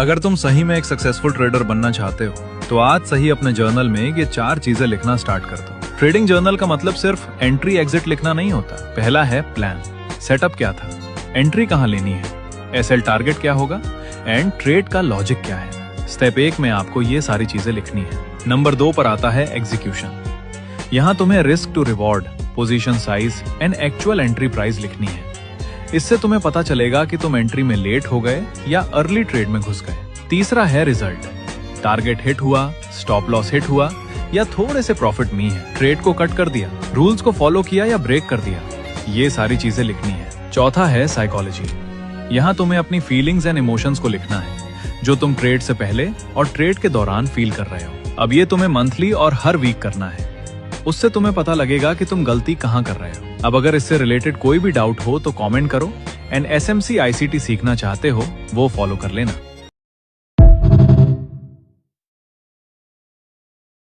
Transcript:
अगर तुम सही में एक सक्सेसफुल ट्रेडर बनना चाहते हो तो आज सही अपने जर्नल में ये 4 चीजें लिखना स्टार्ट कर दो। ट्रेडिंग जर्नल का मतलब सिर्फ एंट्री एग्जिट लिखना नहीं होता। पहला है प्लान। सेटअप क्या था, एंट्री कहाँ लेनी है, एसएल टारगेट क्या होगा एंड ट्रेड का लॉजिक क्या है। स्टेप 1 में आपको ये सारी चीजें लिखनी है। नंबर 2 पर आता है एग्जीक्यूशन। यहाँ तुम्हें risk to reward, position size and actual entry price लिखनी है। इससे तुम्हें पता चलेगा कि तुम एंट्री में लेट हो गए या अर्ली ट्रेड में घुस गए। तीसरा है रिजल्ट। टारगेट हिट हुआ, स्टॉप लॉस हिट हुआ या थोड़े से प्रॉफिट में है, ट्रेड को कट कर दिया, रूल्स को फॉलो किया या ब्रेक कर दिया, ये सारी चीजें लिखनी है। चौथा है साइकोलॉजी। यहाँ तुम्हें अपनी फीलिंग्स एंड इमोशंस को लिखना है जो तुम ट्रेड से पहले और ट्रेड के दौरान फील कर रहे हो। अब ये तुम्हें मंथली और हर वीक करना है। उससे तुम्हें पता लगेगा कि तुम गलती कहाँ कर रहे हो। अब अगर इससे रिलेटेड कोई भी डाउट हो तो कमेंट करो एंड SMC ICT सीखना चाहते हो वो फॉलो कर लेना।